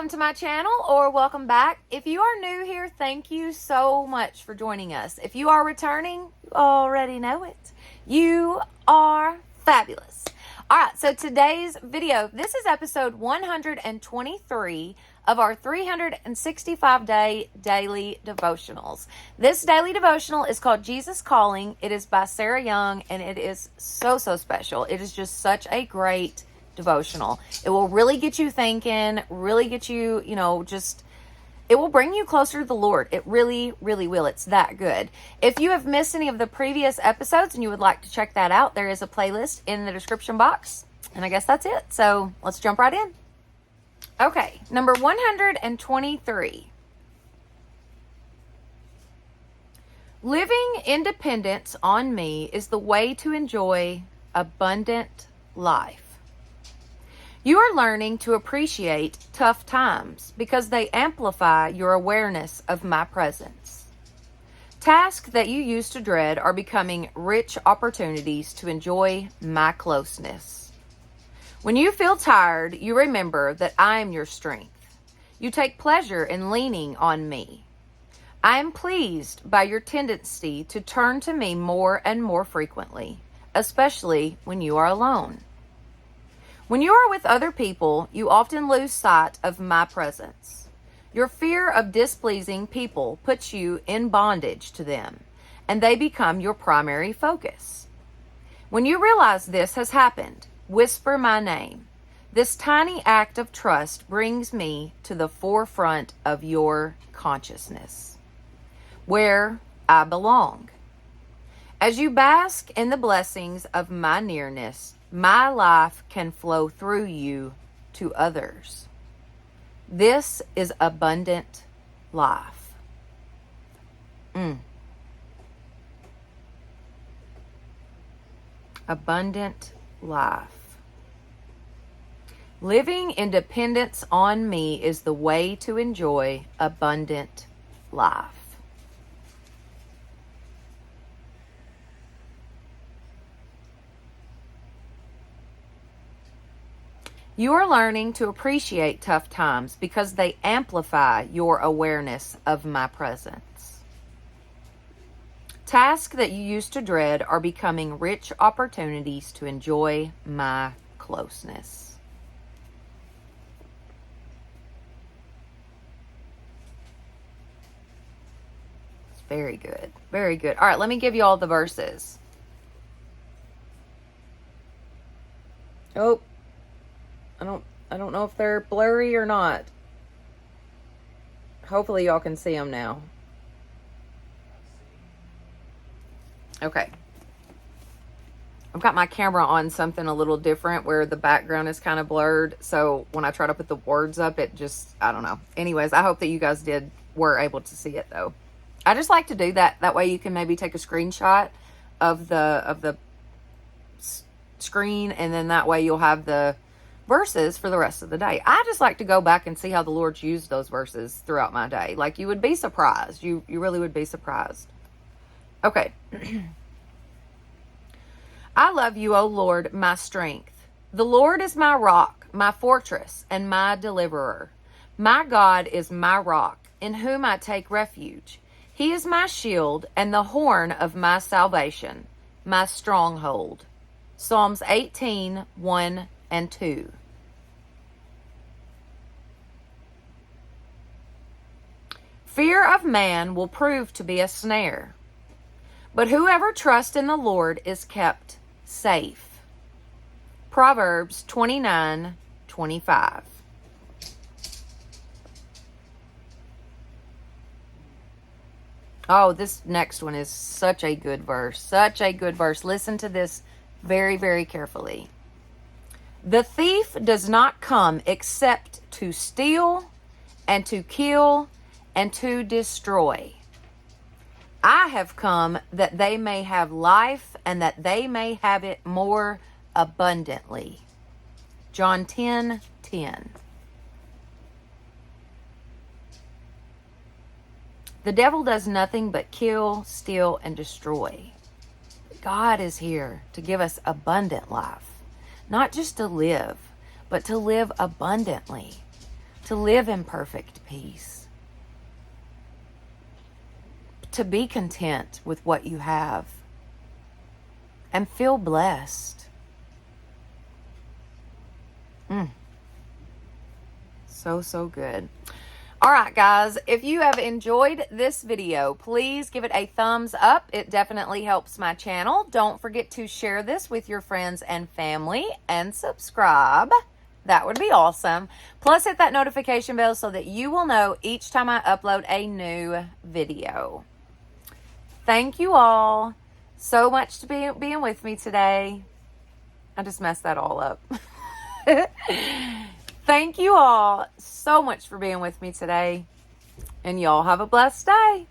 Welcome to my channel, or welcome back. If you are new here, thank you so much for joining us. If you are returning, you already know it. You are fabulous. All right, so today's video, this is episode 123 of our 365-day daily devotionals. This daily devotional is called Jesus Calling. It is by Sarah Young, and it is so special. It is just such a great devotional. It will really get you thinking, really get you, it will bring you closer to the Lord. It really will. It's that good. If you have missed any of the previous episodes and you would like to check that out, there is a playlist in the description box. And I guess that's it. So let's jump right in. Okay, number 123. Living independence on me is the way to enjoy abundant life. You are learning to appreciate tough times because they amplify your awareness of my presence. Tasks that you used to dread are becoming rich opportunities to enjoy my closeness. When you feel tired, you remember that I am your strength. You take pleasure in leaning on me. I am pleased by your tendency to turn to me more and more frequently, especially when you are alone. When you are with other people, you often lose sight of my presence. Your fear of displeasing people puts you in bondage to them, and they become your primary focus. When you realize this has happened, whisper my name. This tiny act of trust brings me to the forefront of your consciousness, where I belong. As you bask in the blessings of my nearness, my life can flow through you to others. This is abundant life. Abundant life. Living independence on me is the way to enjoy abundant life. You are learning to appreciate tough times because they amplify your awareness of my presence. Tasks that you used to dread are becoming rich opportunities to enjoy my closeness. It's very good. Very good. All right, let me give you all the verses. I don't know if they're blurry or not. Hopefully y'all can see them now. Okay. I've got my camera on something a little different where the background is kind of blurred. So when I try to put the words up, it just, I don't know. Anyways, I hope that you guys were able to see it though. I just like to do that. That way you can maybe take a screenshot of the screen, and then that way you'll have the verses for the rest of the day. I just like to go back and see how the Lord's used those verses throughout my day. Like, you would be surprised. You really would be surprised. Okay. I love you, O Lord, my strength. The Lord is my rock, my fortress, and my deliverer. My God is my rock, in whom I take refuge. He is my shield and the horn of my salvation, my stronghold. Psalms 18, 1 and 2. Fear of man will prove to be a snare, but whoever trusts in the Lord is kept safe. Proverbs 29, 25. Oh, this next one is such a good verse. Such a good verse. Listen to this very, very carefully. The thief does not come except to steal and to kill and to destroy. I have come that they may have life and that they may have it more abundantly. John 10, 10. The devil does nothing but kill, steal, and destroy. God is here to give us abundant life. Not just to live, but to live abundantly. to live in perfect peace, to be content with what you have, and feel blessed. So good. All right, guys, if you have enjoyed this video, please give it a thumbs up. It definitely helps my channel. Don't forget to share this with your friends and family and subscribe. That would be awesome. Plus, hit that notification bell so that you will know each time I upload a new video. Thank you all so much to being with me today. I just messed that all up. Thank you all so much for being with me today. And y'all have a blessed day.